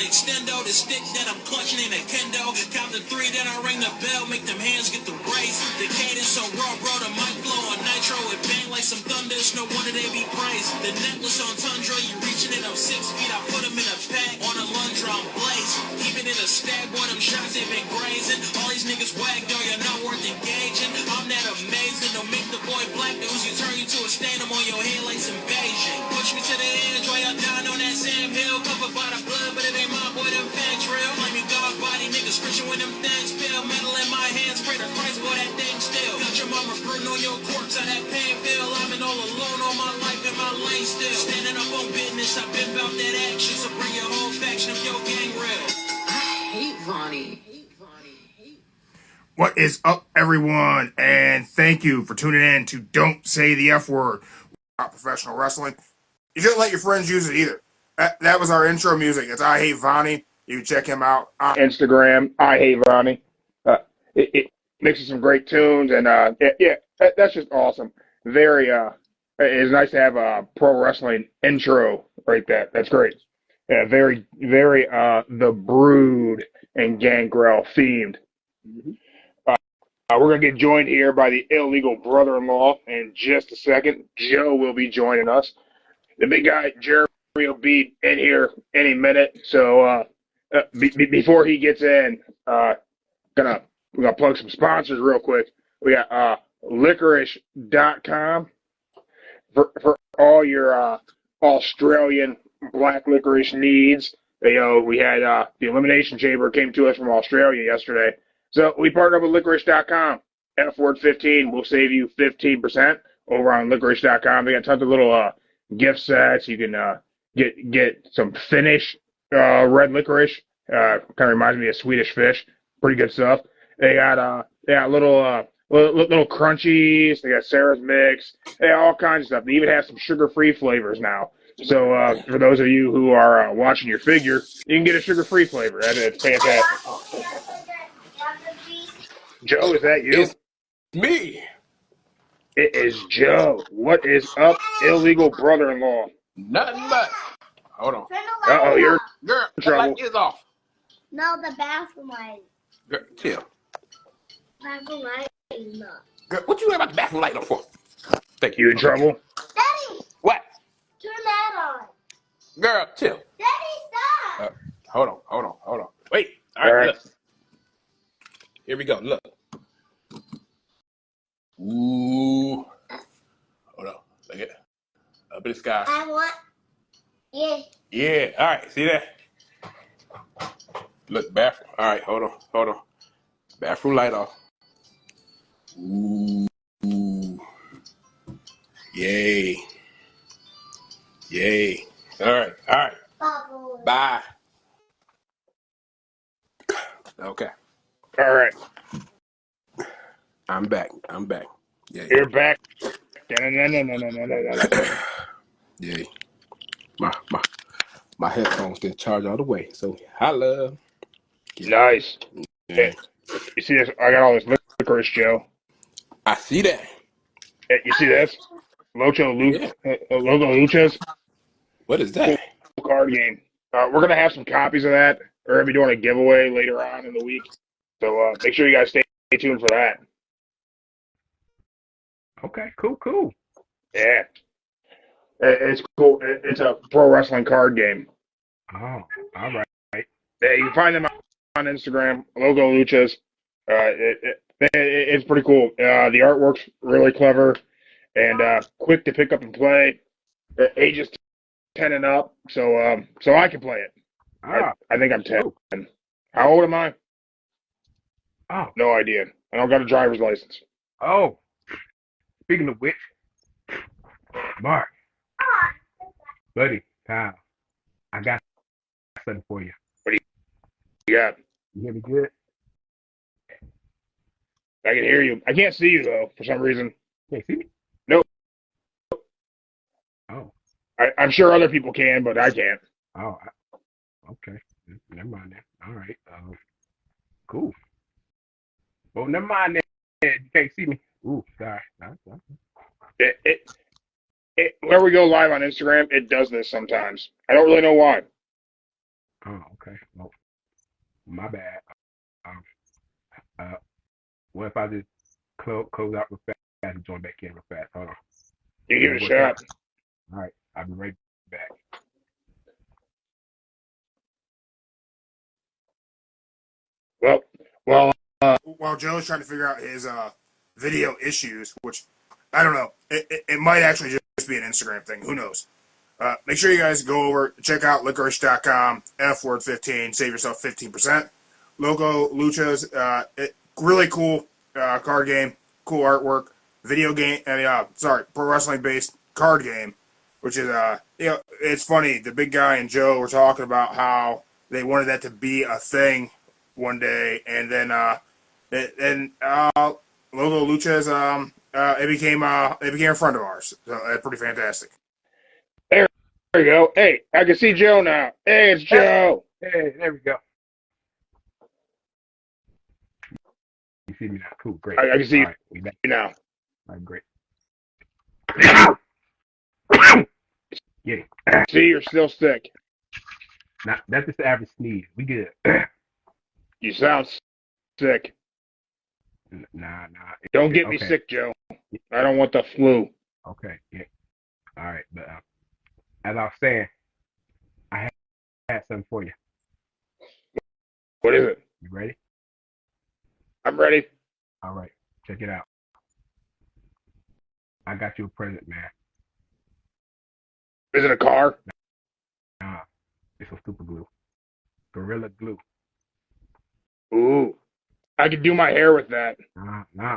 extendo. The stick that I'm clutching in a kendo. Count to 3, then I ring the bell. Make them hands get the race. The cadence so raw, bro. The mic flow on nitro. It bang like some thunder. It's no wonder they be praised. The necklace on tundra. You reaching it up 6 feet. I put them in a pack. On a Lundra, I'm blazing. Keep it in a stab. Boy, them shots they been grazing. All these niggas whack, though. You're not worth engaging. I'm that amazing. Don't make the boy black news. You turn you to a stain. I'm on your head like some Beijing. Push me to the edge while y'all down on that Sam Hill. Covered by the blood, but it ain't my boy. Them fans real. Like me God body. Niggas Christian when them things feel. Metal in my hands. Pray to Christ, boy, that thing still. Got your mama burning on your corpse. How that pain feel. I've been all alone all my life in my lane still. Standing up on business. I've been about that action. So bring your whole faction of your gang real. I hate Vonnie. What is up, everyone? And thank you for tuning in to Don't Say the F Word about professional wrestling. You shouldn't let your friends use it either. That was our intro music. It's I Hate Vonnie. You can check him out on Instagram. I Hate Vonnie. It mixes some great tunes, and that's just awesome. Very. It's nice to have a pro wrestling intro right there. That's great. Yeah, very, very The Brood and Gangrel themed. Mm-hmm. We're going to get joined here by the illegal brother-in-law in just a second. Joe will be joining us. The big guy, Jeremy, will be in here any minute. So before he gets in, we're going to plug some sponsors real quick. We got licorice.com for all your Australian black licorice needs. You know, we had the Elimination Chamber came to us from Australia yesterday. So we partnered with licorice.com. F-Word 15 will save you 15% over on licorice.com. They got tons of little gift sets. You can get some Finnish red licorice. Kind of reminds me of Swedish fish. Pretty good stuff. They got little crunchies. They got Sarah's Mix. They got all kinds of stuff. They even have some sugar-free flavors now. So for those of you who are watching your figure, you can get a sugar-free flavor. It's fantastic. Joe, is that you? It's me. It is Joe. What is up, illegal brother-in-law? Nothing much. Hold on. Uh-oh, you're Girl, in the trouble. light is off. No, the bathroom light. Girl, chill. Bathroom light is not. Girl, what you have about the bathroom light on for? Thank you. You in trouble? Daddy, What? turn that on. Girl, chill. Daddy, stop. Hold on. Wait. All right. Look. Here we go. Look. Ooh. Hold on. Look at up in the sky. I want. Yeah. Yeah. All right. See that? Look, bathroom. All right. Hold on. Bathroom light off. Ooh. Yay. All right. Bubble. Bye. Okay. All right. I'm back. Yeah. You're back. Yeah. My headphones didn't charge all the way. So holla. Nice. Yeah. You see this? I got all this licorice, Joe. I see that. You see this? Logo Luchas. What is that? Cool card game. We're going to have some copies of that. We're going to be doing a giveaway later on in the week. So make sure you guys stay tuned for that. Okay, cool. Yeah. It's cool. It's a pro wrestling card game. Oh, all right. Yeah, you can find them on Instagram, Logo Luchas. It's pretty cool. The artwork's really clever and quick to pick up and play. Ages 10 and up, so I can play it. I think I'm 10. Cool. How old am I? Oh. No idea. I don't got a driver's license. Oh. Speaking of which, Mark, buddy, pal, I got something for you. What do you got? You hear me good? I can hear you. I can't see you, though, for some reason. Can't see me? No. Oh. I'm sure other people can, but I can't. Oh, okay. Never mind that. All right. Cool. Well, never mind that. You can't see me. Ooh, sorry. Where we go live on Instagram, it does this sometimes. I don't really know why. Oh, okay. Well, my bad. Um, uh, what if I just close out real fast and join back in real fast? Hold on. You give it a Work out? shot. All right, I'll be right back. While Joe's trying to figure out his video issues, which I don't know, it might actually just be an Instagram thing. Who knows? Make sure you guys go over, check out licorice.com, F word 15, save yourself 15%. Loco Luchas, really cool card game, cool artwork, video game, pro wrestling based card game, which is, it's funny. The big guy and Joe were talking about how they wanted that to be a thing one day, and then, Logo Luchas, it became a friend of ours. So that's pretty fantastic. There you go. Hey, I can see Joe now. Hey, it's Joe. Hey, there we go. You see me now? Cool, great. I can see All you right, now. All right, great. Yeah. See, you're still sick. Now, that's just the average sneeze. We good. You sound sick. Nah. Don't get me sick, Joe. I don't want the flu. Okay, yeah. All right, but as I was saying, I had something for you. What is it? You ready? I'm ready. All right, check it out. I got you a present, man. Is it a car? Nah, it's some super glue. Gorilla glue. Ooh. I could do my hair with that. Nah.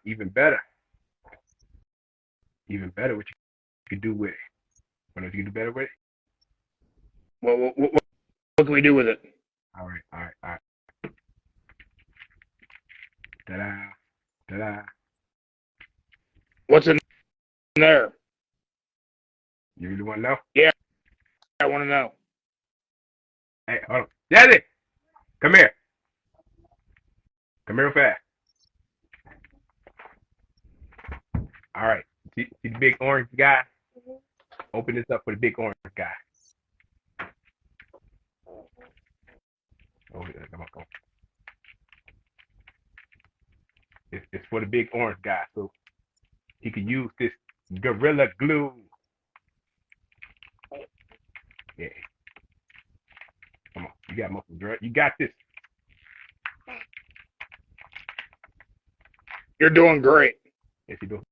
Even better. Even better what you could do with it. What else you can do better with it? What can we do with it? All right. Ta-da. What's in there? You really want to know? Yeah, I want to know. Hey, hold on. Daddy! Come here. Come here real fast. All right. See the big orange guy? Open this up for the big orange guy. Oh, yeah, come on. It's for the big orange guy, so he can use this Gorilla Glue. Yeah. Come on. You got muscle, girl. You got this. You're doing great. Yes, you do.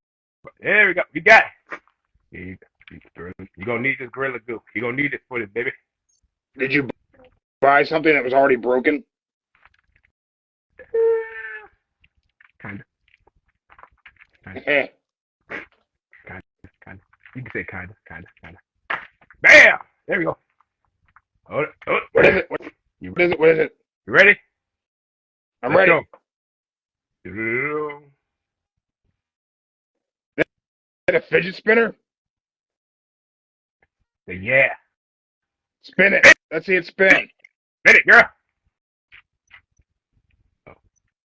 There we go. We got it. Yeah, you're going to need this Gorilla Glue. You're going to need it for this, baby. Did you buy something that was already broken? Kind of. Eh. Kind of. You can say kind of. Bam! There we go. Hold it. What is it? What is it? You ready? I'm ready. Go. Is that a fidget spinner? Yeah. Spin it. Let's see it spin. Spin it, girl. Oh,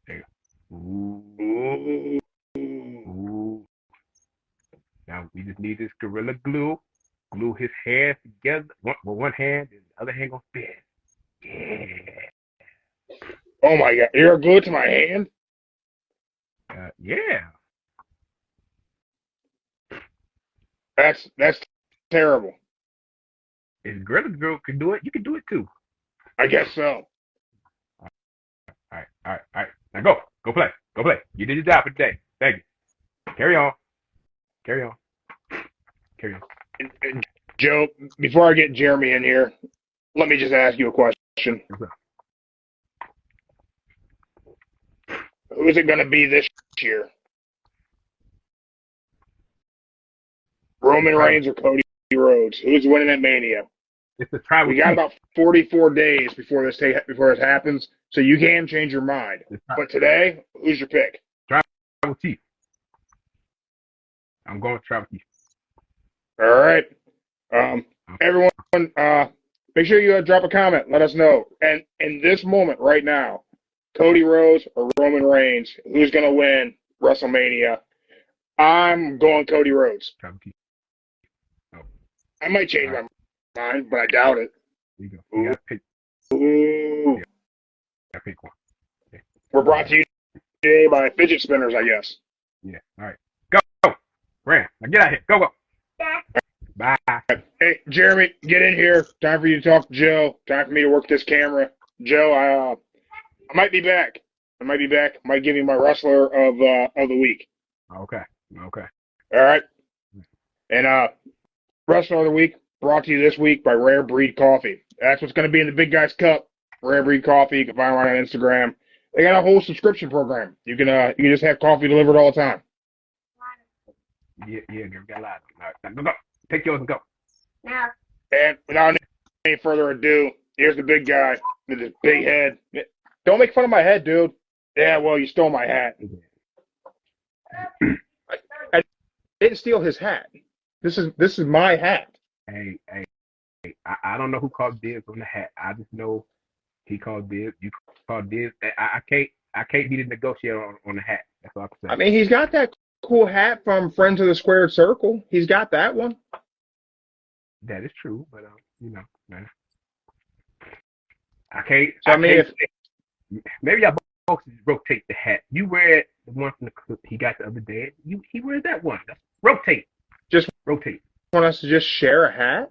there you go. Ooh. Now we just need this Gorilla Glue. Glue his hands together with one hand, and the other hand gonna spin. Yeah. Oh my God! You're glued to my hand? Yeah. That's terrible. If Gorilla Glue can do it, you can do it too. I guess so. All right. Now go play. You did your job for today. Thank you. Carry on. And Joe, before I get Jeremy in here, let me just ask you a question. Who is it going to be this year? Roman Reigns or Cody Rhodes? Who's winning at Mania? It's a tribal. We got about 44 days before this happens, so you can change your mind. But today, who's your pick? Tribal Chief. I'm going with Tribal Chief. All right. Everyone, make sure you drop a comment. Let us know. And in this moment right now, Cody Rhodes or Roman Reigns, who's going to win WrestleMania? I'm going Cody Rhodes. Tribal Chief. Oh. I might change my mind, but I doubt it. you go. You gotta pick. Ooh. Yeah, gotta pick one. Yeah. We're brought to you today by fidget spinners, I guess. Yeah. All right. Go. Ram. Now get out here. Go. Bye. Hey, Jeremy, get in here. Time for you to talk to Joe. Time for me to work this camera. Joe, I might be back. I might give you my wrestler of the week. Okay. All right. And wrestler of the week brought to you this week by Rare Breed Coffee. That's what's going to be in the Big Guys Cup. Rare Breed Coffee. You can find them on Instagram. They got a whole subscription program. You can just have coffee delivered all the time. Yeah, we got a lot. All right, now go. Take yours and go. Now. And without any further ado, here's the big guy with his big head. Don't make fun of my head, dude. Yeah, well, you stole my hat. I didn't steal his hat. This is my hat. Hey, I don't know who called dibs on the hat. I just know he called dibs. You called dibs. I can't be the negotiator on the hat. That's all I can say. I mean, he's got that cool hat from Friends of the Squared Circle. He's got that one. That is true, but man, I can't. So, I mean, maybe y'all both rotate the hat. You wear the one from the clip he got the other day. He wears that one. Rotate. Just rotate. Want us to just share a hat?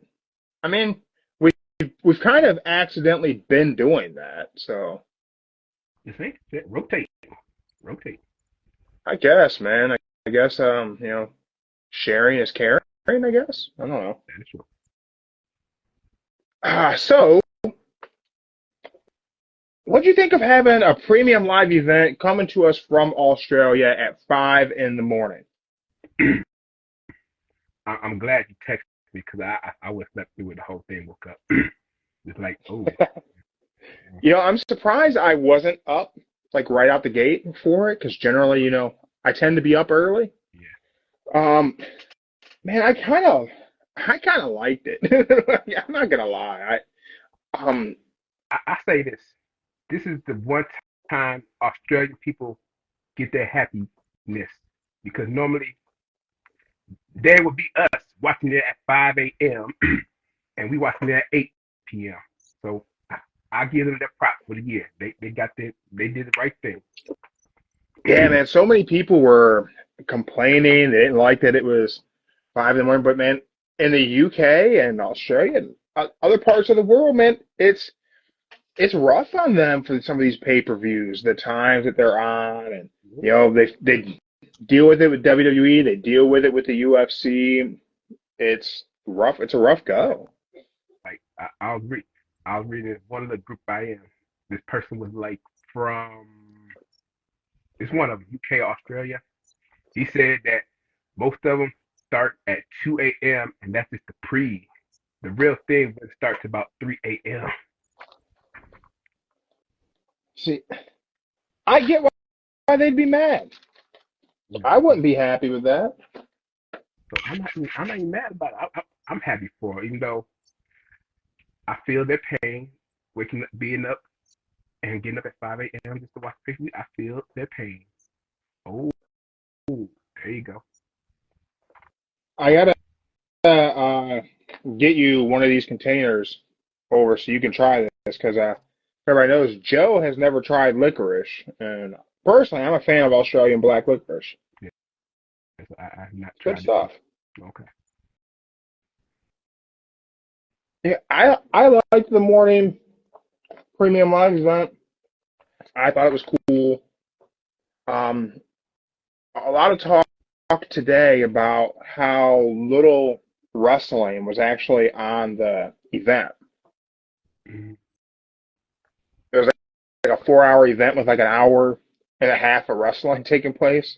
I mean, we've kind of accidentally been doing that, so. You think? Rotate. I guess, man. I guess sharing is caring. I guess. I don't know. That is true. So, what do you think of having a premium live event coming to us from Australia at 5 in the morning? I'm glad you texted me because I would have slept through it the whole thing. Woke up. It's like, oh. I'm surprised I wasn't up like right out the gate for it because generally, I tend to be up early. Yeah. Man, I kind of liked it. I'm not gonna lie. I say this. This is the one time Australian people get their happiness because normally there would be us watching it at 5 a.m. and we watching it at 8 p.m. So I give them their props for the year. They did the right thing. Yeah, man. So many people were complaining. They didn't like that it was 5 in the morning. But man, in the UK and Australia and other parts of the world, man, it's rough on them for some of these pay-per-views, the times that they're on, and they deal with it with WWE, they deal with it with the UFC. It's rough. It's a rough go. Like I'll read. I was reading one of the group I am. This person was like it's one of them, UK, Australia. He said that most of them start at 2 a.m. and that's just the pre. The real thing starts about 3 a.m. See, I get why they'd be mad. I wouldn't be happy with that. So I'm not even mad about it. I'm happy for it, even though I feel their pain, waking up, being up, and getting up at 5 a.m. just to watch pictures. I feel their pain. Oh, there you go. I gotta get you one of these containers over so you can try this because everybody knows Joe has never tried licorice, and personally, I'm a fan of Australian black licorice. Yeah, I've not tried Good stuff. Okay. Yeah, I liked the morning premium live event. I thought it was cool. A lot of talk today about how little wrestling was actually on the event. Mm-hmm. There was like a 4-hour event with like an hour and a half of wrestling taking place.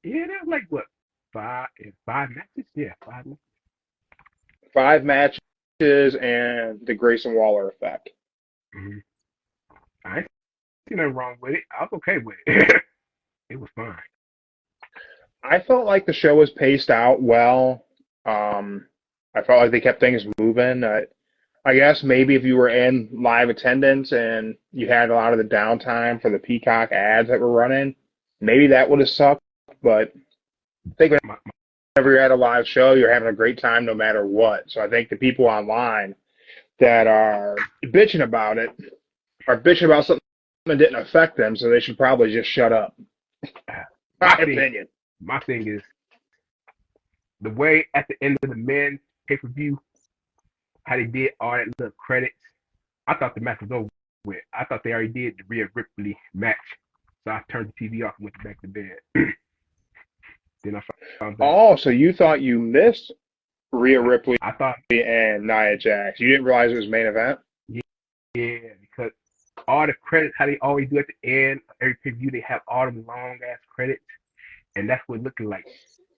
Yeah, that was like what, five matches? Yeah, 5 matches. 5 matches and the Grayson Waller effect. Mm-hmm. I ain't seen nothing wrong with it. I was okay with it. It was fine. I felt like the show was paced out well. I felt like they kept things moving. I guess maybe if you were in live attendance and you had a lot of the downtime for the Peacock ads that were running, maybe that would have sucked. But I think whenever you're at a live show, you're having a great time no matter what. So I think the people online, that are bitching about it are bitching about something that didn't affect them, so they should probably just shut up. My opinion. My thing is the way at the end of the men's pay-per-view, how they did all that little credits. I thought the match was over with. I thought they already did the Rhea Ripley match. So I turned the TV off and went back to bed. Then I found out. Oh, so you thought you missed Rhea Ripley I thought, and Nia Jax. You didn't realize it was main event? yeah, because all the credits, how they always do at the end of every pay-per-view, they have all them long-ass credits. And that's what it looked like.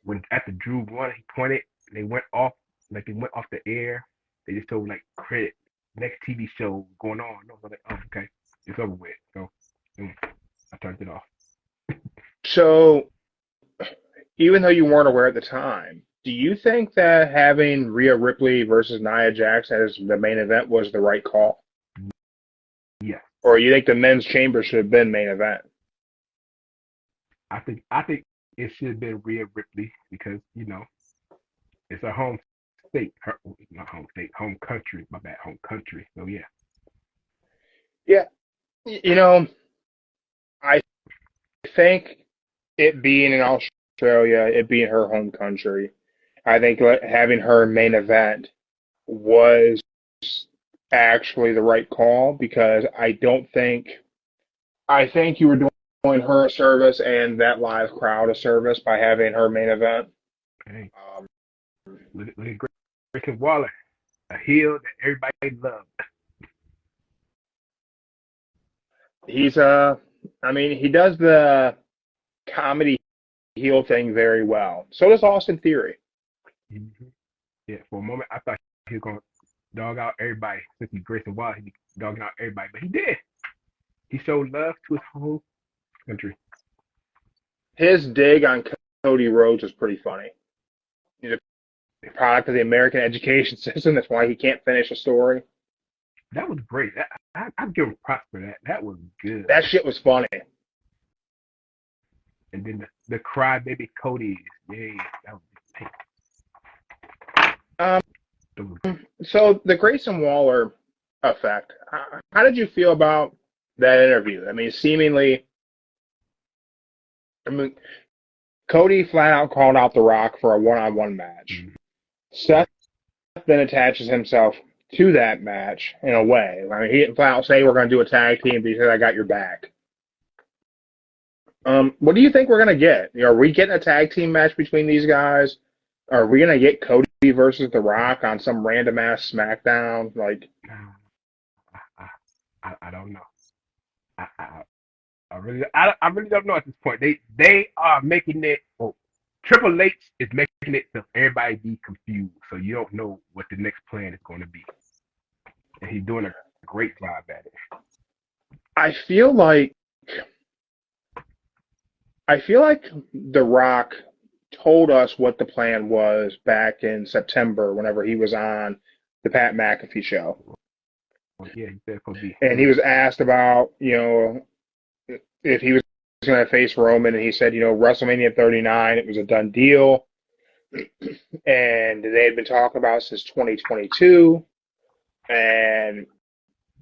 When after Drew won, he pointed, they went off, like they went off the air. They just told like credit, next TV show going on. I was like, oh, okay, it's over with. So I turned it off. So, even though you weren't aware at the time, do you think that having Rhea Ripley versus Nia Jax as the main event was the right call? Yeah. Or you think the men's chamber should have been main event? I think it should have been Rhea Ripley because, you know, it's her home state. Not home state, home country. My bad, home country. So, yeah. Yeah. You know, I think it being in Australia, it being her home country, I think having her main event was actually the right call because I think you were doing her a service and that live crowd a service by having her main event. Hey, look at Grayson Waller, a heel that everybody loved. He's he does the comedy heel thing very well. So does Austin Theory. Mm-hmm. Yeah, for a moment I thought he was going to dog out everybody since he's Grayson Waller. He'd be dogging out everybody, but he did. He showed love to his whole country. His dig on Cody Rhodes was pretty funny. He's a product of the American education system. That's why he can't finish a story. That was great. I'd give him props for that. That was good. That shit was funny. And then the crybaby Cody, yay, that was So the Grayson Waller effect. How did you feel about that interview? I mean, seemingly, Cody flat out called out The Rock for a one-on-one match. Mm-hmm. Seth then attaches himself to that match in a way. I mean, he didn't flat out say we're going to do a tag team, but he said, I got your back. What do you think we're going to get? Are we getting a tag team match between these guys? Are we going to get Cody versus The Rock on some random ass SmackDown? Like, I don't know. I really don't know at this point. They are making it. Well, Triple H is making it so everybody be confused, so you don't know what the next plan is going to be, and he's doing a great job at it. I feel like The Rock told us what the plan was back in September whenever he was on the Pat McAfee show. Well, yeah, he said it'll be. And he was asked about, if he was going to face Roman, and he said, WrestleMania 39, it was a done deal. And they had been talking about it since 2022. And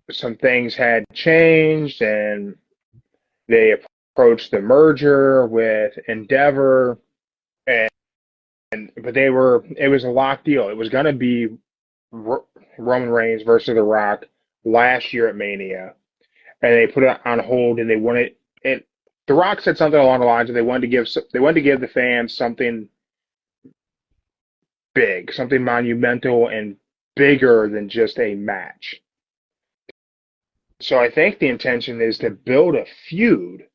some things had changed, and they approached the merger with Endeavor, but it was a locked deal. It was going to be Roman Reigns versus The Rock last year at Mania, and they put it on hold, and they wanted it. The Rock said something along the lines of they wanted to give the fans something big, something monumental and bigger than just a match. So I think the intention is to build a feud.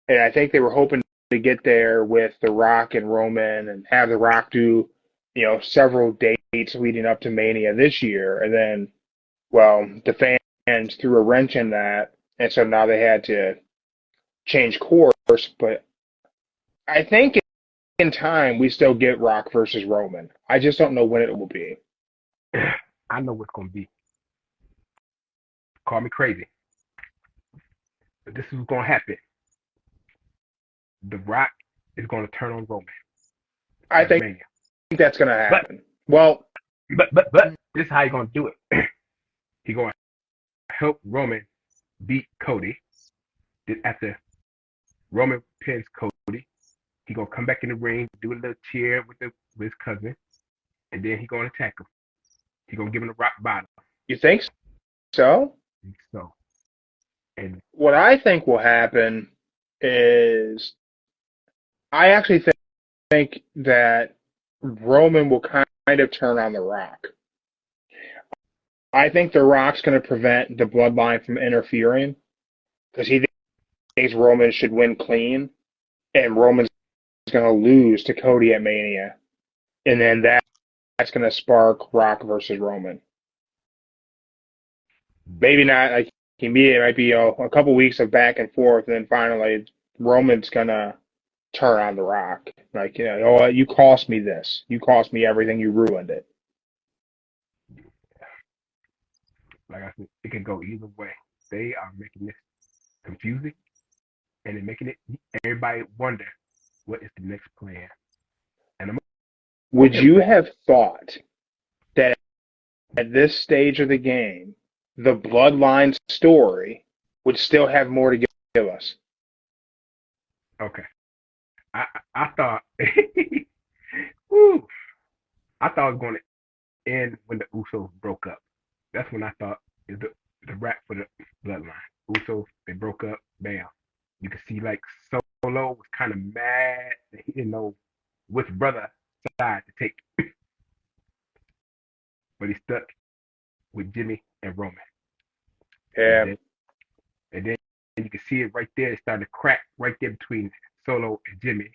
And I think they were hoping to get there with The Rock and Roman and have The Rock do, several dates leading up to Mania this year. And then, well, the fans threw a wrench in that. And so now they had to change course. But I think in time we still get Rock versus Roman. I just don't know when it will be. I know what's going to be. Call me crazy. But this is what's going to happen. The Rock is going to turn on Roman. I think that's going to happen. But this is how you're going to do it. He gonna help Roman beat Cody. Then after Roman pins Cody, he gonna come back in the ring, do a little cheer with his cousin, and then he gonna attack him. He gonna give him a rock bottom. You think so? So, and What I think will happen is I actually think that Roman will kind of turn on The Rock. I think The Rock's going to prevent the bloodline from interfering because he thinks Roman should win clean, and Roman's going to lose to Cody at Mania, and then that's going to spark Rock versus Roman. Maybe not like immediately. It might be a couple weeks of back and forth, and then finally Roman's going to turn on The Rock. Like, oh, you cost me this. You cost me everything. You ruined it. like I said, it can go either way. They are making this confusing, and they're making it everybody wonder what is the next plan. And Would you have thought that at this stage of the game, the Bloodline story would still have more to give us? okay, I thought, whew, I thought it was going to end when the Usos broke up. That's when I thought is the wrap for the Bloodline. Usos, they broke up. Bam. You can see like Solo was kind of mad that he didn't know which brother side to take, but he stuck with Jimmy and Roman. Yeah. And then you can see it right there. It started to crack right there between Solo and Jimmy.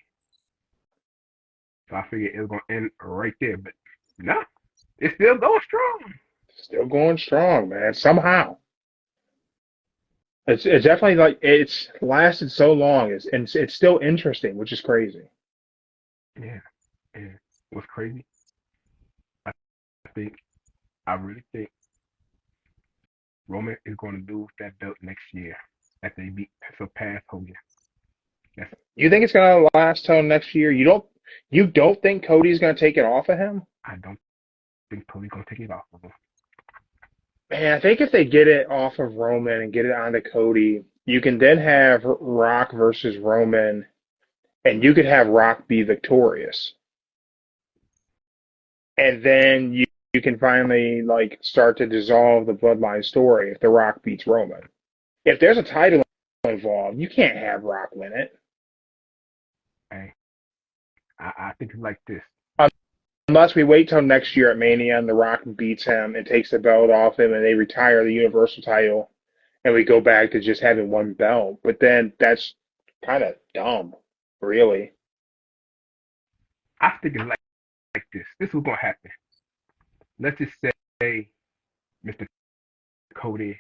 So I figured it was going to end right there. But no, it's still going strong. Still going strong, man. Somehow. It's definitely like it's lasted so long. It's still interesting, which is crazy. Yeah. And what's crazy, I really think Roman is going to lose that belt next year after they surpass Hogan. You think it's gonna last till next year? You don't think Cody's gonna take it off of him? I don't think Cody's going to take it off of him. Man, I think if they get it off of Roman and get it onto Cody, you can then have Rock versus Roman, and you could have Rock be victorious. And then you can finally like start to dissolve the Bloodline story if The Rock beats Roman. If there's a title involved, you can't have Rock win it. Hey, I think it's like this. Unless we wait till next year at Mania and The Rock beats him and takes the belt off him and they retire the Universal title and we go back to just having one belt. But then that's kind of dumb, really. I think it's like this. This is what's going to happen. Let's just say Mr. Cody,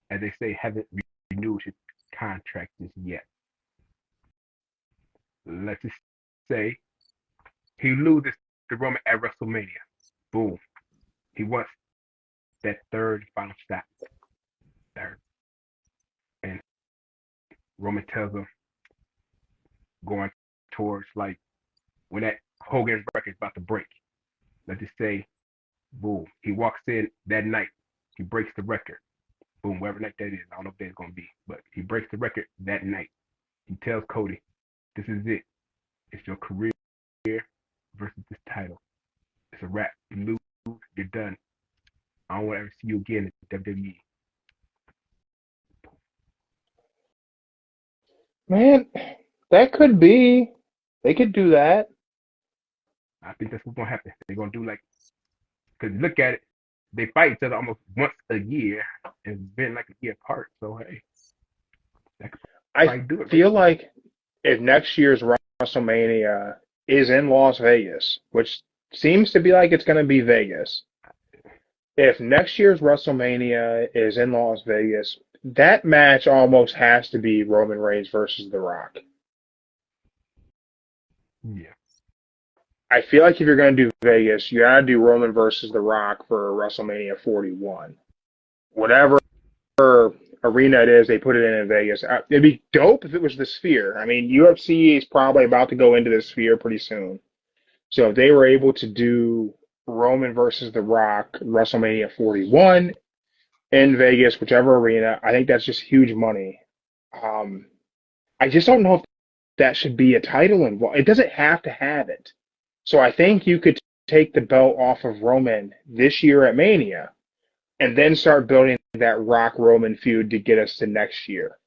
as they say, hasn't renewed his contract just yet. Let's just say he loses to Roman at WrestleMania. Boom. He wants that third final shot. Third. And Roman tells him, going towards like when that Hogan record's about to break. Let's just say, boom. He walks in that night. He breaks the record. Boom, whatever night that is. I don't know what day it's going to be. But he breaks the record that night. He tells Cody, this is it. It's your career versus this title. It's a wrap. You lose, you're done. I don't want to ever see you again in WWE. Man, that could be. They could do that. I think that's what's going to happen. They're going to do like, because look at it, they fight each other almost once a year, and it's been like a year apart. So, hey, that could I do it. feel like if next year's WrestleMania is in Las Vegas, which seems to be like it's going to be Vegas, if next year's WrestleMania is in Las Vegas, that match almost has to be Roman Reigns versus The Rock. Yeah. I feel like if you're going to do Vegas, you got to do Roman versus The Rock for WrestleMania 41. Whatever arena it is, they put it in Vegas. It'd be dope if it was the Sphere. I mean, UFC is probably about to go into the Sphere pretty soon. So if they were able to do Roman versus The Rock WrestleMania 41, in Vegas, whichever arena. I think that's just huge money. I just don't know if that should be a title involved. It doesn't have to have it. So I think you could take the belt off of Roman this year at Mania and then start building that Rock Roman feud to get us to next year.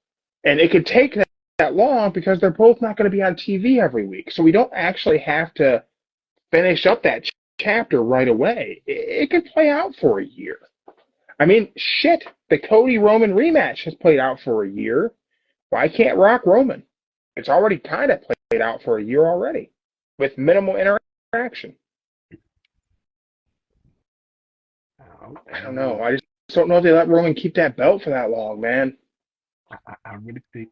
And it could take that long because they're both not going to be on TV every week. So we don't actually have to finish up that chapter right away. It could play out for a year. I mean, shit, the Cody Roman rematch has played out for a year. Why can't Rock Roman? It's already kind of played out for a year already with minimal interaction. I don't know. I just don't know if they let Roman keep that belt for that long, man. I really think.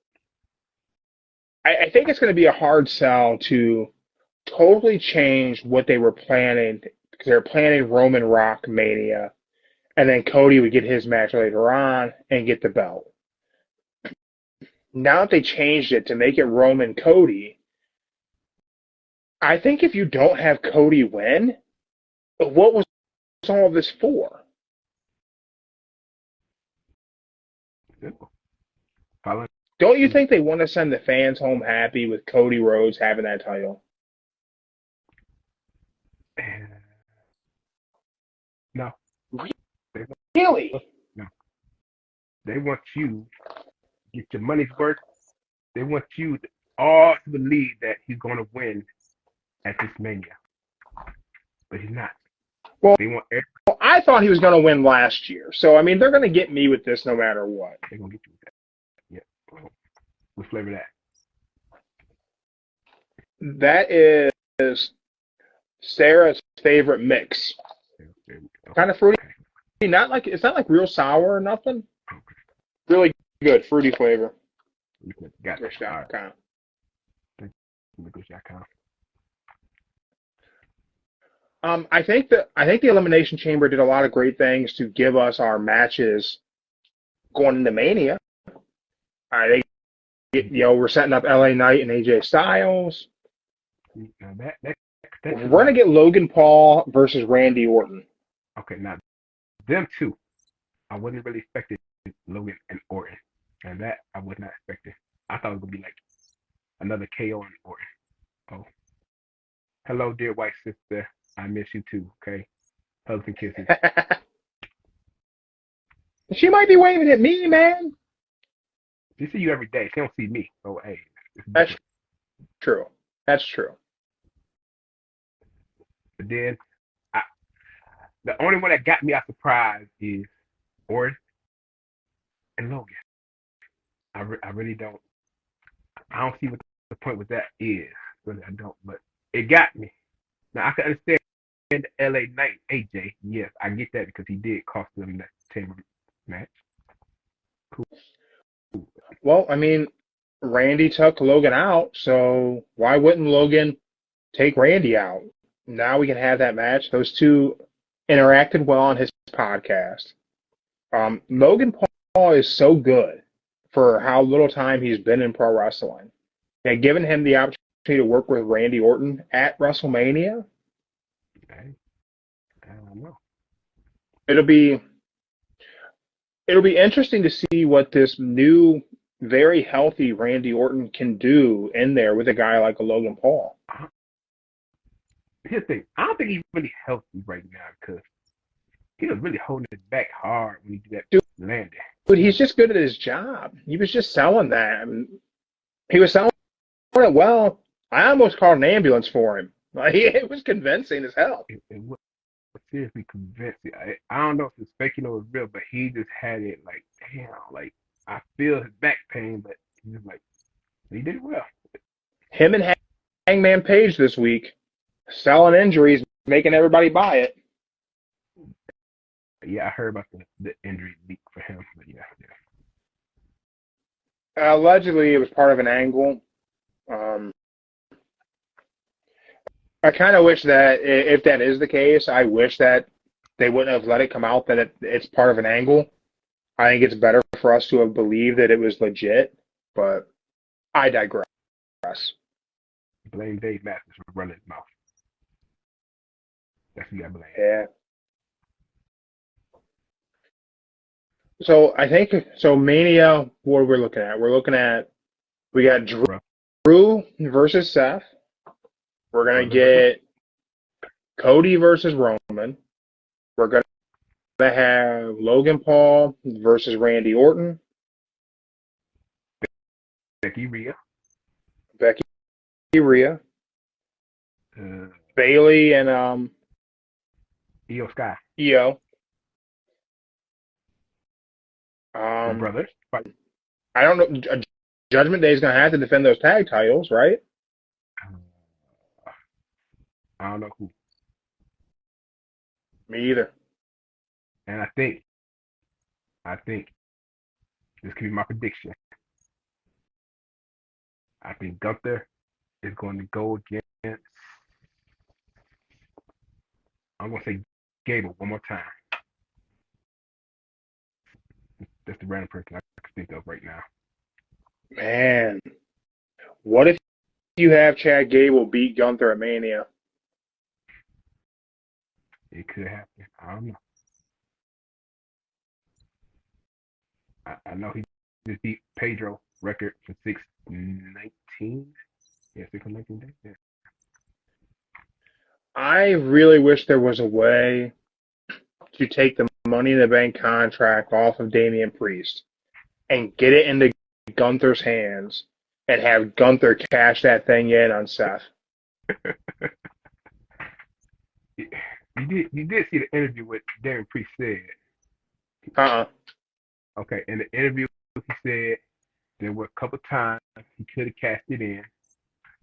I think it's going to be a hard sell to totally change what they were planning because they were planning Roman Rock Mania, and then Cody would get his match later on and get the belt. Now that they changed it to make it Roman Cody, I think if you don't have Cody win, what was all of this for? Don't you think they want to send the fans home happy with Cody Rhodes having that title? No. Really? No. They want you to get your money's worth. They want you to all to believe that he's going to win at this Mania. But he's not. Well, they want I thought he was going to win last year. So, I mean, they're going to get me with this no matter what. They're going to get you with that. Yeah. What flavor that? That is Sarah's favorite mix. Okay. Kind of fruity. Okay. It's not like real sour or nothing. Okay. Really good fruity flavor. Got it. Kind of. I think the Elimination Chamber did a lot of great things to give us our matches going into Mania. I think we're setting up LA Knight and AJ Styles. We're going to get Logan Paul versus Randy Orton. Okay, now them two, I wasn't really expecting Logan and Orton, and that I was not expecting. I thought it was gonna be like another KO and Orton. Oh, hello, dear white sister. I miss you too. Okay, hugs and kisses. She might be waving at me, man. She see you every day. She don't see me. So hey, that's true. That's true. But then, the only one that got me out surprise is Orton and Logan. I really don't. I don't see what the point with that is. Really, I don't. But it got me. Now I can understand the LA Knight AJ. Yes, I get that because he did cost them that chamber match. Cool. Well, I mean, Randy took Logan out, so why wouldn't Logan take Randy out? Now we can have that match. Those two interacted well on his podcast. Logan Paul is so good for how little time he's been in pro wrestling. And giving him the opportunity to work with Randy Orton at WrestleMania, I don't know. It'll be interesting to see what this new, very healthy Randy Orton can do in there with a guy like a Logan Paul. Here's the thing. I don't think he's really healthy right now because he was really holding it back hard when he did that landing. But he's just good at his job. He was just selling that. I mean, he was selling it well. I almost called an ambulance for him. Like, it was convincing as hell. It was seriously convincing. I don't know if it's fake or it's real, but he just had it like, damn, like I feel his back pain, but he did it well. Him and Hangman Page this week, selling injuries, making everybody buy it. Yeah, I heard about the injury leak for him, but yeah. Allegedly, it was part of an angle. I kind of wish that if that is the case, I wish that they wouldn't have let it come out that it's part of an angle. I think it's better for us to have believed that it was legit, but I digress. Blame Dave Matthews for running his mouth. That's who you got to blame. Yeah. So I think so. Mania. What are we looking at? We got Bro. Drew versus Seth. We're gonna get Cody versus Roman. We're gonna have Logan Paul versus Randy Orton. Becky Rhea. Becky Rhea. Uh, Bailey and Io Sky. Io. The brothers. Fight. I don't know. Judgment Day is gonna have to defend those tag titles, right? I don't know who. Me either. And I think this could be my prediction. I think Gunther is going to go against. I'm going to say Gable one more time. That's the random person I can think of right now. Man, what if you have Chad Gable beat Gunther at Mania? It could happen. I don't know. I know he just beat Pedro record for 619. Yeah, 619 days. Yeah. I really wish there was a way to take the Money in the Bank contract off of Damian Priest and get it into Gunther's hands and have Gunther cash that thing in on Seth. You did see the interview with Darren Priest said. Okay, in the interview he said there were a couple times he could have cashed it in,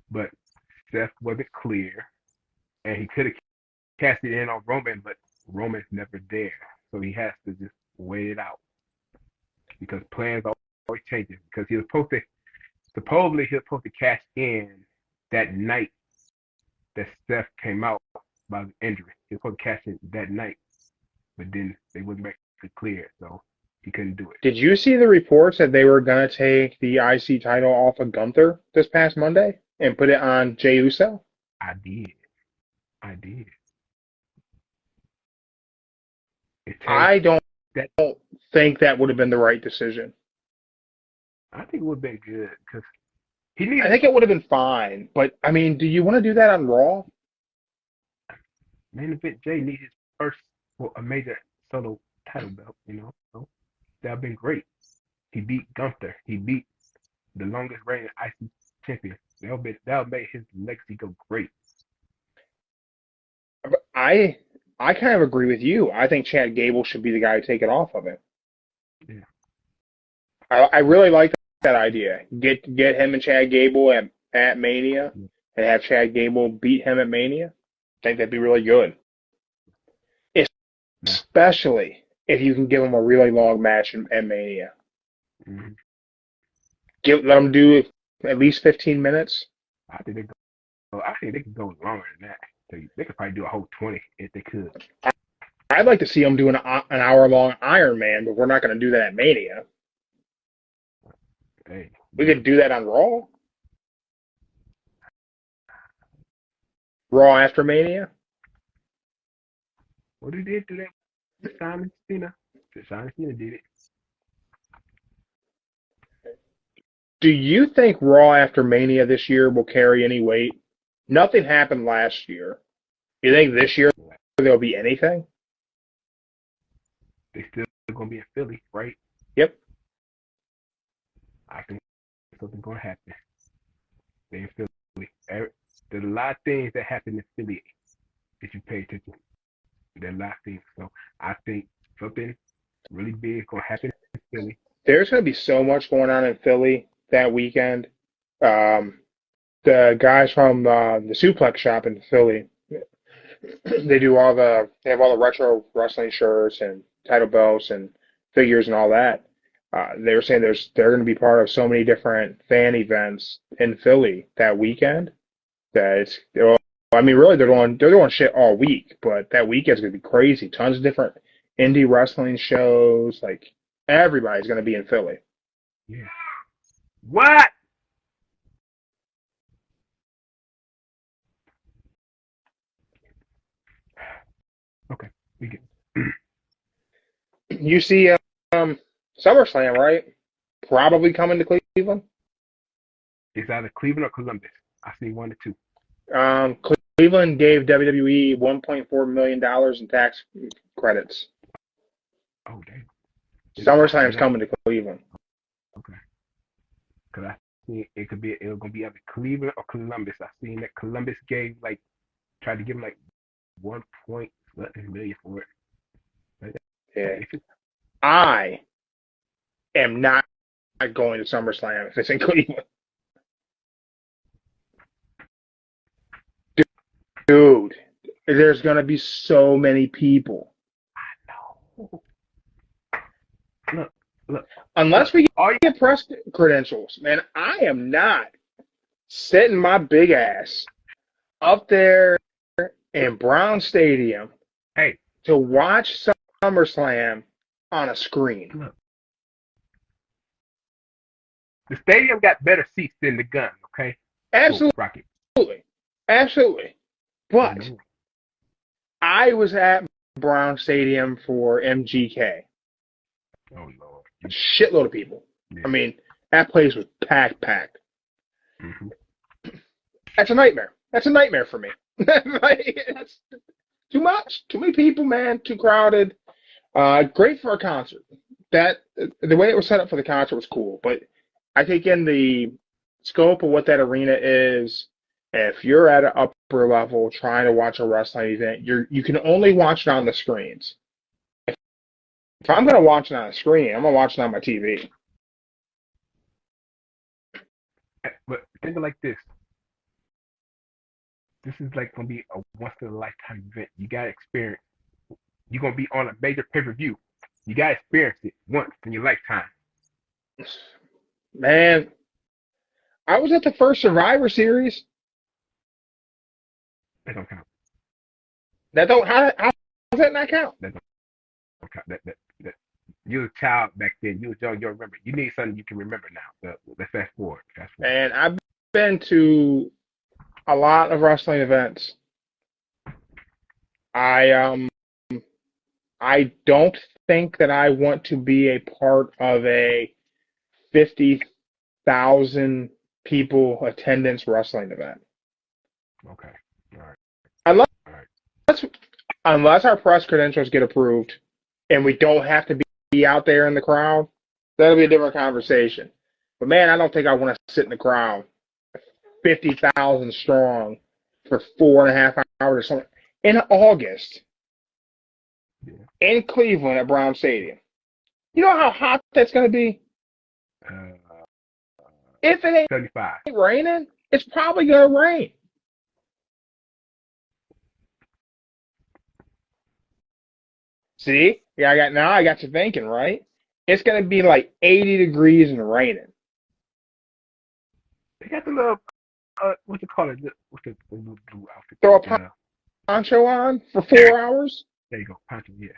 but Seth wasn't clear, and he could have cashed it in on Roman, but Roman's never there, so he has to just wait it out because plans always changing. Because he was supposedly he was supposed to cash in that night that Seth came out by the injury. He was supposed to cash in that night, but then they wasn't actually clear, so he couldn't do it. Did you see the reports that they were going to take the IC title off of Gunther this past Monday and put it on Jey Uso? I did. I don't think that would have been the right decision. I think it would have been good because I think it would have been fine, but I mean, do you want to do that on Raw? Main event Jay needs his first a major solo title belt. So that'd been great. He beat Gunther. He beat the longest reigning IC champion. That'll make his legacy go great. I kind of agree with you. I think Chad Gable should be the guy to take it off of it. Yeah. I really like that idea. Get him and Chad Gable at Mania and have Chad Gable beat him at Mania. I think that'd be really good. Especially if you can give him a really long match at Mania. Mm-hmm. Let them do at least 15 minutes. I think they could go longer than that. They could probably do a whole 20 if they could. I'd like to see them do an hour-long Iron Man, but we're not going to do that at Mania. Hey, we could do that on Raw. Raw after Mania. What did they do that with Simon Cena? Simon Cena did it. Do you think Raw after Mania this year will carry any weight? Nothing happened last year. You think this year there'll be anything? They still gonna be in Philly, right? Yep. I think something's gonna happen. They in Philly. There's a lot of things that happen in Philly if you pay attention. There's a lot of things. So I think something really big is gonna happen in Philly. There's gonna be so much going on in Philly that weekend. The guys from the Suplex Shop in Philly, they have all the retro wrestling shirts and title belts and figures and all that. They were saying they're going to be part of so many different fan events in Philly that weekend that really they're doing shit all week, but that weekend's going to be crazy. Tons of different indie wrestling shows. Like everybody's going to be in Philly. Yeah. What? Okay, we get. You see, SummerSlam, right? Probably coming to Cleveland. It's either Cleveland or Columbus. I see one or two. Cleveland gave WWE $1.4 million in tax credits. Oh, damn. SummerSlam's coming to Cleveland. Okay. Because I see it could be, it's going to be either Cleveland or Columbus. I seen that Columbus gave, like, tried to give him, like, 1 million for it. Like, Yeah. I am not going to SummerSlam if it's in Cleveland. Dude, there's going to be so many people. No. Look. Unless we get press credentials, man, I am not setting my big ass up there in Brown Stadium to watch SummerSlam on a screen. Look. The stadium got better seats than the gun, okay? Absolutely. Absolutely. But I was at Brown Stadium for MGK. Oh, Lord. A shitload of people. Yeah. I mean, that place was packed. Mm-hmm. That's a nightmare. That's a nightmare for me. That's too much. Too many people, man. Too crowded. Great for a concert. The way it was set up for the concert was cool, but I take in the scope of what that arena is. If you're at an upper level trying to watch a wrestling event, you can only watch it on the screens. If I'm going to watch it on a screen, I'm going to watch it on my TV. But think of it like this. This is like going to be a once-in-a-lifetime event. You got to experience. You're going to be on a major pay-per-view. You got to experience it once in your lifetime. Man, I was at the first Survivor Series. That don't count. How does that not count? That don't count. That you was a child back then. You was young. You don't remember. You need something you can remember now. Let's fast forward. And I've been to a lot of wrestling events. I don't think that I want to be a part of a 50,000 people attendance wrestling event. Okay. All right. Unless our press credentials get approved and we don't have to be out there in the crowd, that'll be a different conversation. But man, I don't think I want to sit in the crowd, 50,000 strong, for 4.5 hours or something in August in Cleveland at Brown Stadium. You know how hot that's going to be? If it ain't 75. raining, it's probably going to rain. See? Yeah, I got you thinking, right? It's going to be like 80 degrees and raining. They got the little, what you call it? What's the little blue outfit? Throw a poncho on for 4 hours? There you go, poncho, yeah.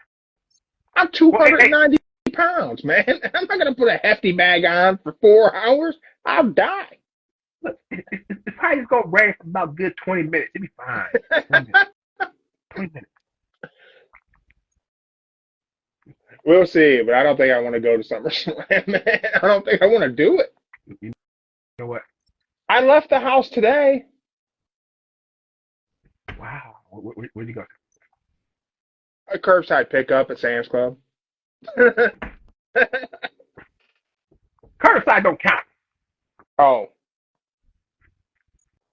I'm 290 pounds, man. I'm not going to put a hefty bag on for 4 hours. I'll die. Look, it's probably just going to rain for about a good 20 minutes. It'll be fine. 20 minutes. We'll see, but I don't think I want to go to SummerSlam, man. I don't think I want to do it. You know what? I left the house today. Wow. Where'd you go? A curbside pickup at Sam's Club. Curbside don't count. Oh.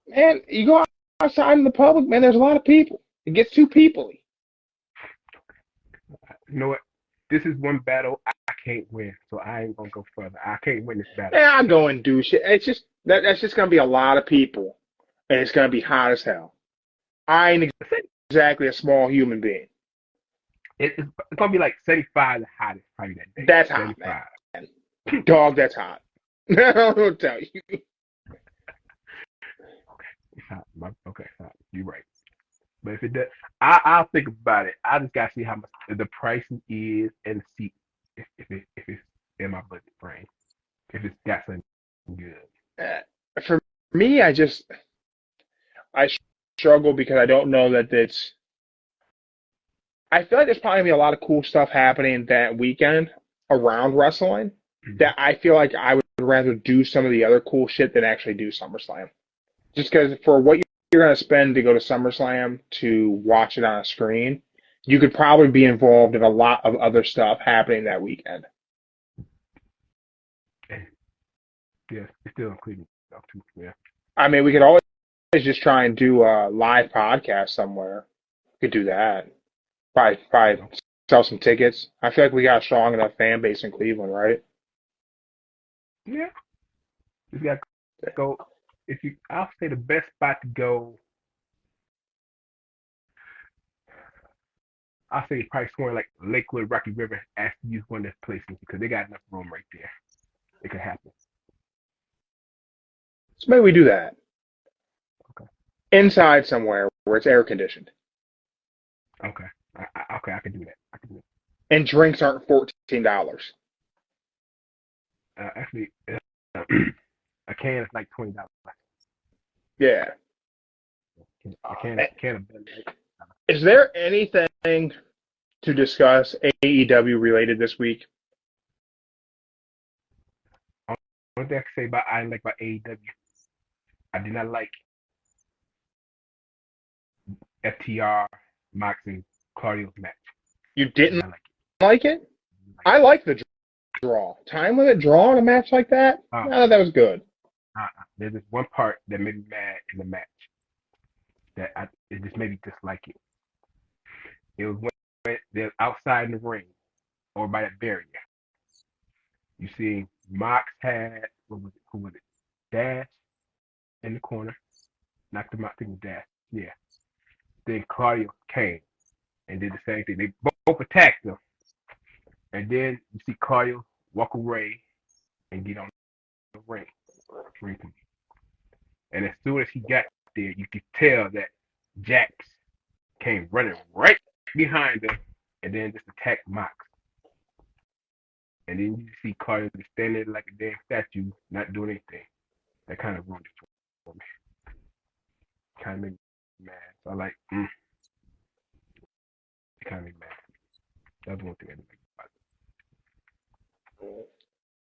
Man, you go outside in the public, man, there's a lot of people. It gets too people-y. You know what? This is one battle I can't win, so I ain't gonna go further. I can't win this battle. Yeah, I'll go and do shit. It's just that's just gonna be a lot of people, and it's gonna be hot as hell. I ain't exactly a small human being. It's gonna be like 75 the hottest probably that day. That's hot, man. Dog, that's hot. I'll tell you. Okay, it's hot. Okay, it's hot. You're right. But if it does, I'll think about it. I just gotta see how much the pricing is and the seat. If it's in my budget frame, if it's got something good. For me, I struggle because I don't know that it's. I feel like there's probably gonna be a lot of cool stuff happening that weekend. around wrestling that I feel like I would rather do some of the other cool shit than actually do SummerSlam. Just because for what you're going to spend to go to SummerSlam to watch it on a screen, you could probably be involved in a lot of other stuff happening that weekend. Yeah, it's still in Cleveland stuff too. Yeah. I mean, we could always just try and do a live podcast somewhere. We could do that. Probably sell some tickets. I feel like we got a strong enough fan base in Cleveland, right? Yeah. You got to go. I'll say the best spot to go. I'll say probably somewhere like Lakewood, Rocky River. Ask to use one of their places because they got enough room right there. It could happen. So maybe we do that. Okay. Inside somewhere where it's air conditioned. Okay. I can do that. And drinks aren't $14. Actually, a can is like $20. Yeah. A can of Bud Light. Is there anything to discuss AEW related this week? One thing I can say about I like about AEW, I did not like FTR, Mox, and Claudio's match. You didn't like it? I like the draw. Time limit draw in a match like that? I thought that was good. There's this one part that made me mad in the match that it just made me dislike it. It was when they're outside in the ring or by that barrier. You see, Mox had who was it? Dash in the corner, knocked him out. I think it was Dash. Yeah. Then Claudio came and did the same thing. They both attacked him, and then you see Claudio walk away and get on the ring. And as soon as he got there, you could tell that Jax came running right behind him and then just attacked Mox. And then you see Claudio just standing there like a damn statue, not doing anything. That kind of ruined it for me. Kind of made me mad. So I like, it kind of made me mad. That's one thing I didn't like about it.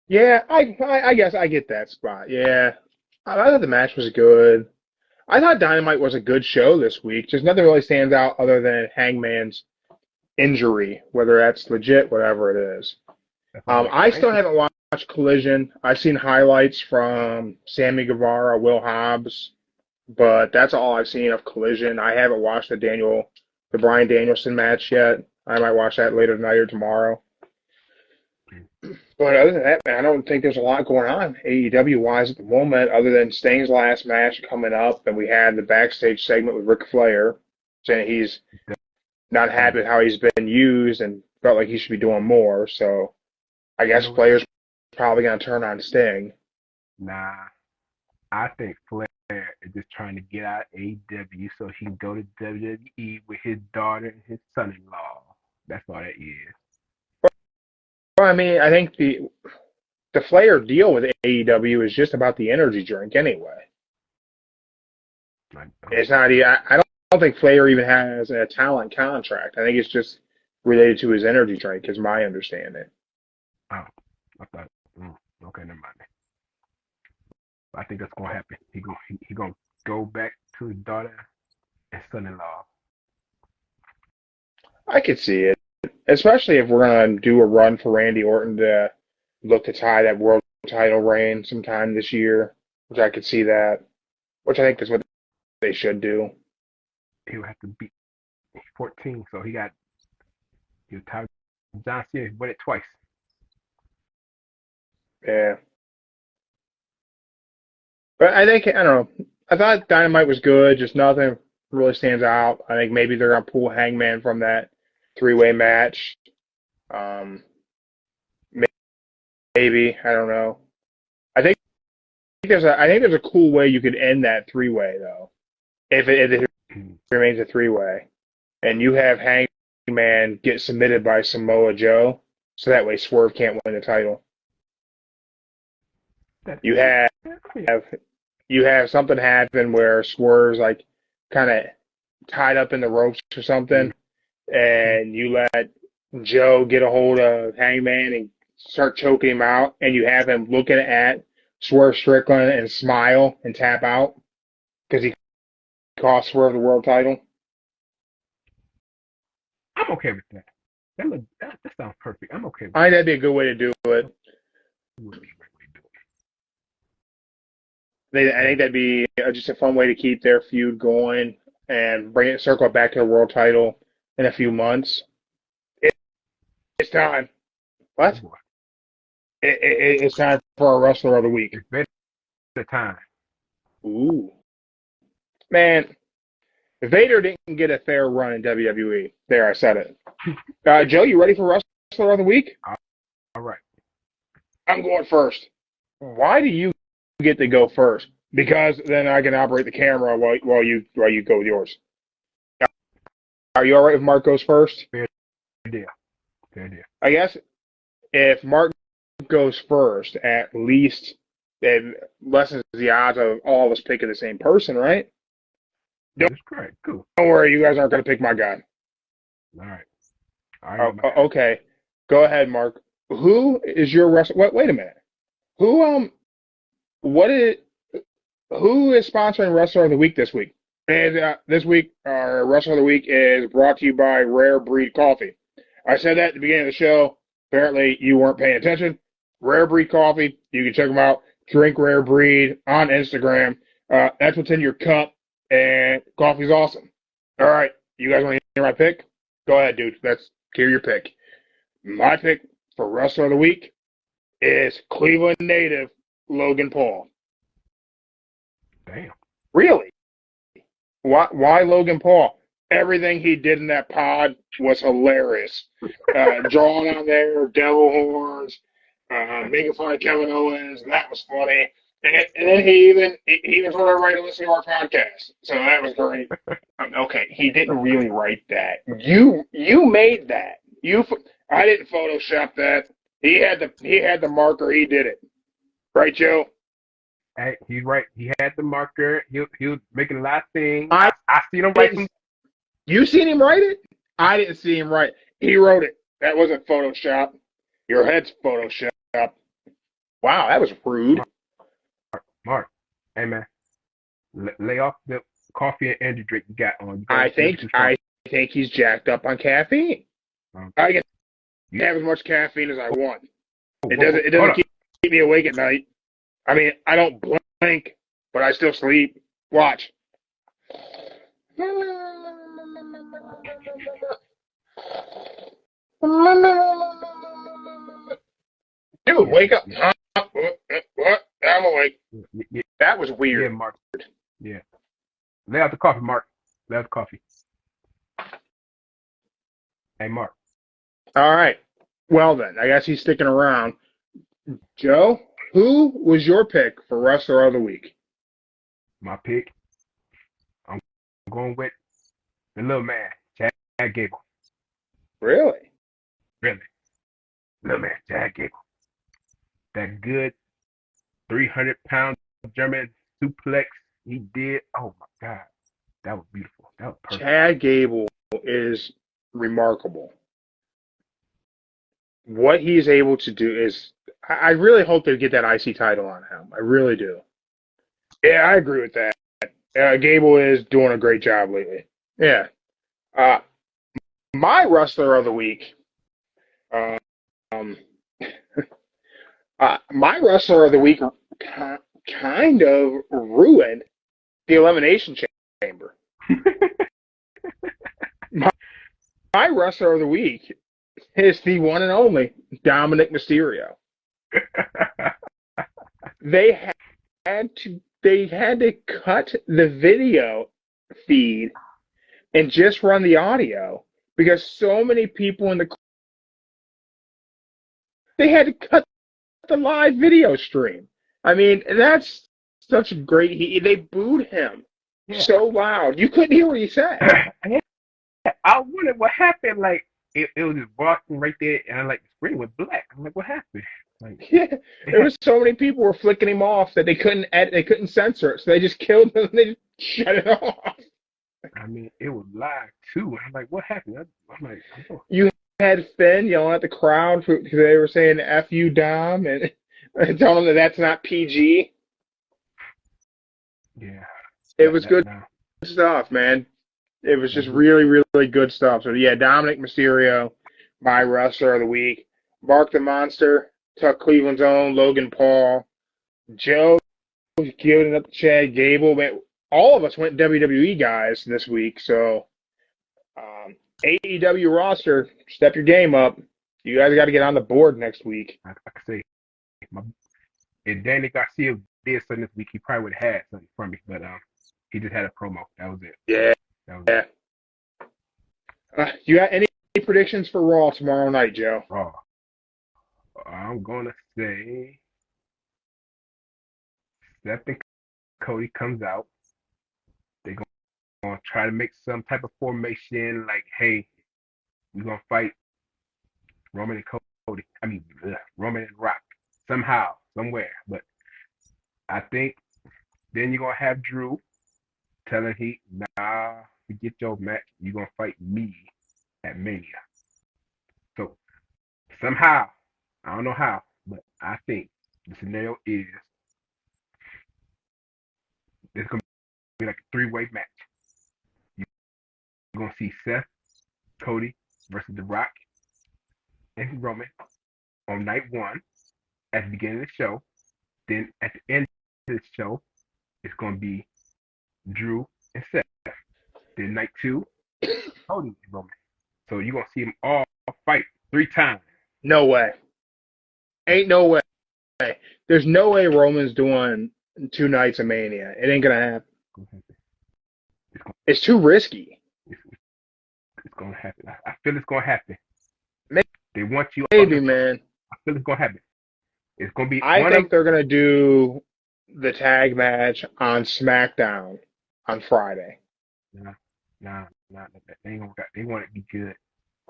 Yeah, I guess I get that spot. Yeah. I thought the match was good. I thought Dynamite was a good show this week. Just nothing really stands out other than Hangman's injury, whether that's legit, whatever it is. I still haven't watched Collision. I've seen highlights from Sammy Guevara, Will Hobbs, but that's all I've seen of Collision. I haven't watched the Bryan Danielson match yet. I might watch that later tonight or tomorrow. But other than that, man, I don't think there's a lot going on AEW-wise at the moment, other than Sting's last match coming up, and we had the backstage segment with Ric Flair saying he's not happy with how he's been used and felt like he should be doing more. So I guess Flair's probably going to turn on Sting. Nah, I think Flair is just trying to get out of AEW so he can go to WWE with his daughter and his son-in-law. That's all that is. Well, I mean, I think the Flair deal with AEW is just about the energy drink anyway. It's not. I don't think Flair even has a talent contract. I think it's just related to his energy drink, is my understanding. Oh, I thought. Okay, never mind. I think that's gonna happen. He gonna go back to his daughter and son-in-law. I could see it. Especially if we're going to do a run for Randy Orton to look to tie that world title reign sometime this year, which I could see that, which I think is what they should do. He'll have to beat 14, so he'll tie John Cena, won it twice. Yeah. But I think, I don't know, I thought Dynamite was good, just nothing really stands out. I think maybe they're going to pull Hangman from that three-way match. Maybe, I don't know. I think there's a cool way you could end that three-way though, if it remains a three-way, and you have Hangman get submitted by Samoa Joe, so that way Swerve can't win the title. You have something happen where Swerve's like kind of tied up in the ropes or something. And you let Joe get a hold of Hangman and start choking him out, and you have him looking at Swerve Strickland and smile and tap out because he cost Swerve the world title. I'm okay with that. That sounds perfect. I'm okay with I think that'd be a good way to do it. I think that'd be just a fun way to keep their feud going and circle it back to the world title in a few months. It's time. What? It's time for our Wrestler of the Week. It's the time. Ooh. Man, Vader didn't get a fair run in WWE. There, I said it. Joe, you ready for Wrestler of the Week? All right. I'm going first. Why do you get to go first? Because then I can operate the camera while you go with yours. Are you all right if Mark goes first? Fair deal. I guess if Mark goes first, at least it lessens the odds of all of us picking the same person, right? That's correct. Cool. Don't worry, you guys aren't going to pick my guy. All right. Okay. Go ahead, Mark. Who is your wrestler? Wait a minute. Who is sponsoring Wrestler of the Week this week? And this week, our Wrestler of the Week is brought to you by Rare Breed Coffee. I said that at the beginning of the show. Apparently, you weren't paying attention. Rare Breed Coffee. You can check them out. Drink Rare Breed on Instagram. That's what's in your cup, and coffee's awesome. All right. You guys want to hear my pick? Go ahead, dude. Let's hear your pick. My pick for Wrestler of the Week is Cleveland native Logan Paul. Damn. Really? Why Logan Paul? Everything he did in that pod was hilarious. Drawing on there, devil horns, making fun of Kevin Owens. That was funny. And then he even told everybody to listen to our podcast. So that was great. Okay, he didn't really write that. You made that. I didn't Photoshop that. He had the marker. He did it. Right, Joe? Hey, he's right. He had the marker. He was making a lot of things. I seen him write. You seen him write it? I didn't see him write. He wrote it. That wasn't Photoshop. Your head's Photoshop. Wow, that was rude. Mark, hey man, lay off the coffee and energy drink you got on. I think he's jacked up on caffeine. I can have as much caffeine as I want. It doesn't keep me awake at night. I mean, I don't blink, but I still sleep. Watch. Dude, wake up. What? I'm awake. Yeah. That was weird. Yeah, Mark. Yeah. Lay out the coffee, Mark. Lay out the coffee. Hey, Mark. All right. Well, then, I guess he's sticking around. Joe, who was your pick for Wrestler of the Week? My pick, I'm going with the little man, Chad Gable. Really? Little man, Chad Gable. That good 300-pound German suplex he did. Oh, my God. That was beautiful. That was perfect. Chad Gable is remarkable. What he's able to do is, I really hope they get that IC title on him. I really do. Yeah, I agree with that. Gable is doing a great job lately. Yeah. My Wrestler of the Week, my Wrestler of the Week kind of ruined the Elimination Chamber. My Wrestler of the Week is the one and only Dominic Mysterio. They had to cut the video feed and just run the audio because so many people in the they had to cut the live video stream. I mean, that's such a great. They booed him so loud you couldn't hear what he said. I wondered what happened. Like it was just broadcasting right there, and like the screen was black. I'm like, what happened? Like, yeah, there was so many people were flicking him off that they couldn't edit, they couldn't censor it, so they just killed him and they just shut it off. I mean, it was live too. I'm like, what happened? I'm like, oh. You had Finn yelling at the crowd because they were saying "F you, Dom," and telling them that that's not PG. Yeah. It was good No. stuff, man. It was just really, really good stuff. So yeah, Dominic Mysterio, my wrestler of the week. Mark the Monster took Cleveland's own Logan Paul. Joe giving it up to Chad Gable. Man, all of us went WWE guys this week. So AEW roster, step your game up. You guys got to get on the board next week. I could say, if Danny Garcia did something this week, he probably would have had something from me. But he just had a promo. That was it. Yeah. That was You got any predictions for Raw tomorrow night, Joe? Raw. I'm gonna say Seth and Cody comes out. They're gonna try to make some type of formation, like, hey, we're gonna fight Roman and Cody. I mean, Roman and Rock somehow, somewhere. But I think then you're gonna have Drew telling Heat, nah, forget your match. You're gonna fight me at Mania. So somehow, I don't know how, but I think the scenario is it's gonna be like a three-way match. You're gonna see Seth, Cody versus The Rock and Roman on night one at the beginning of the show. Then at the end of the show, it's gonna be Drew and Seth. Then night two, Cody and Roman. So you're gonna see them all fight 3 times. No way. Ain't no way. There's no way Roman's doing 2 nights of Mania. It ain't gonna happen. It's too risky. It's gonna happen. I feel it's gonna happen. Maybe, they want you. Man. I feel it's gonna happen. It's gonna be. I think they're gonna do the tag match on SmackDown on Friday. Nah. They ain't gonna work out. They want it to be good.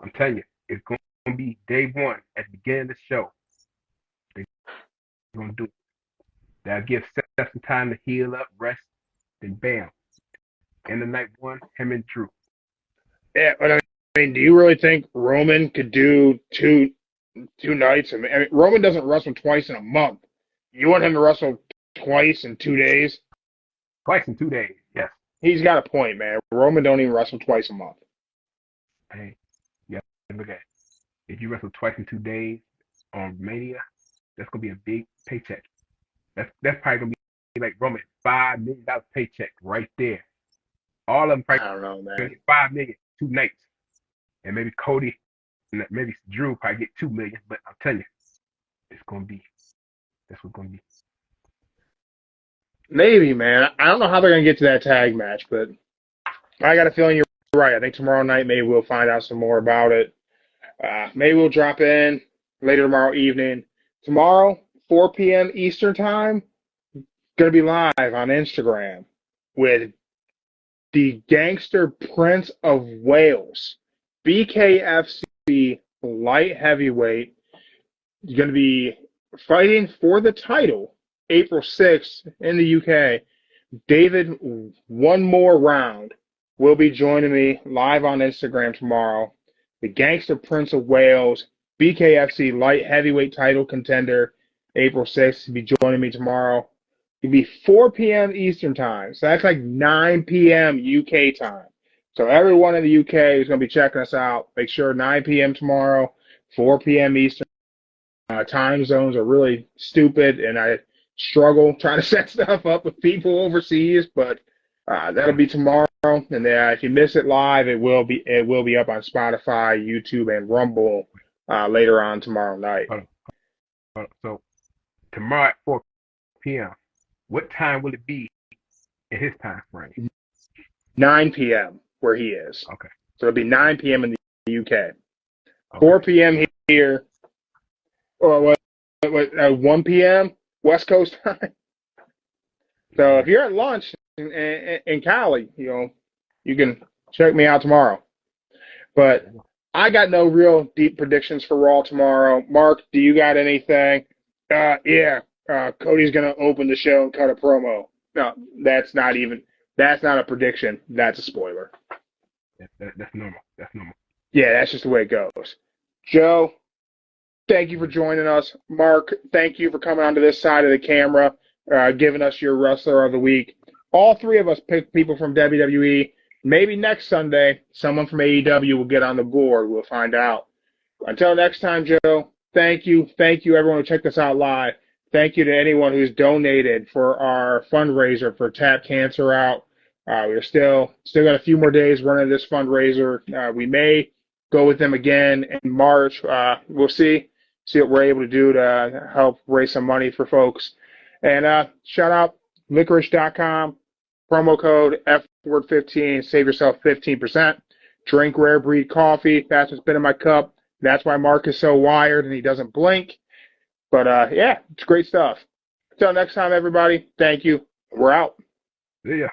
I'm telling you, it's gonna be day one at the beginning of the show. They're gonna do it. That'll give Seth some time to heal up, rest, then bam. And the night one, him and Drew. Yeah, but I mean, do you really think Roman could do two nights? I mean, Roman doesn't wrestle twice in a month. You want him to wrestle twice in 2 days? Twice in 2 days, yes. He's got a point, man. Roman don't even wrestle twice a month. Hey, yeah, look at it. If you wrestle twice in 2 days on Mania, that's gonna be a big paycheck. That's probably gonna be like Roman, $5 million paycheck right there. All of them probably I don't know, man. get $5 million 2 nights, and maybe Cody, maybe Drew probably get $2 million. But I'm telling you, it's gonna be. That's what's gonna be. Maybe, man. I don't know how they're gonna get to that tag match, but I got a feeling you're right. I think tomorrow night maybe we'll find out some more about it. Maybe we'll drop in later tomorrow evening. Tomorrow, 4 p.m. Eastern time, gonna be live on Instagram with the Gangster Prince of Wales, BKFC light heavyweight. He's going to be fighting for the title April 6th in the UK. David, one more round, will be joining me live on Instagram tomorrow. The Gangster Prince of Wales, BKFC light heavyweight title contender, April 6th. He'll be joining me tomorrow. It'll be 4 p.m. Eastern time. So that's like 9 p.m. UK time. So everyone in the UK is going to be checking us out. Make sure 9 p.m. tomorrow, 4 p.m. Eastern. Time zones are really stupid, and I struggle trying to set stuff up with people overseas, but that'll be tomorrow. And if you miss it live, it will be up on Spotify, YouTube, and Rumble later on tomorrow night. So tomorrow at 4 p.m., what time will it be in his time frame? 9 p.m. where he is. Okay. So it'll be 9 p.m. in the UK. Okay. 4 p.m. here. Or 1 p.m. West Coast time. So if you're at lunch in Cali, you can check me out tomorrow. But I got no real deep predictions for Raw tomorrow. Mark, do you got anything? Cody's going to open the show and cut a promo. No, that's not a prediction. That's a spoiler. That's normal. That's normal. Yeah, that's just the way it goes. Joe, thank you for joining us. Mark, thank you for coming onto this side of the camera, giving us your Wrestler of the Week. All three of us picked people from WWE. Maybe next Sunday, someone from AEW will get on the board. We'll find out. Until next time, Joe, thank you. Thank you, everyone who checked us out live. Thank you to anyone who's donated for our fundraiser for Tap Cancer Out. We're still got a few more days running this fundraiser. We may go with them again in March. We'll see what we're able to do to help raise some money for folks. And shout out licorice.com, promo code FWORD15, save yourself 15%. Drink Rare Breed coffee. That's what's been in my cup. That's why Mark is so wired and he doesn't blink. But yeah, it's great stuff. Until next time, everybody, thank you. We're out. See ya.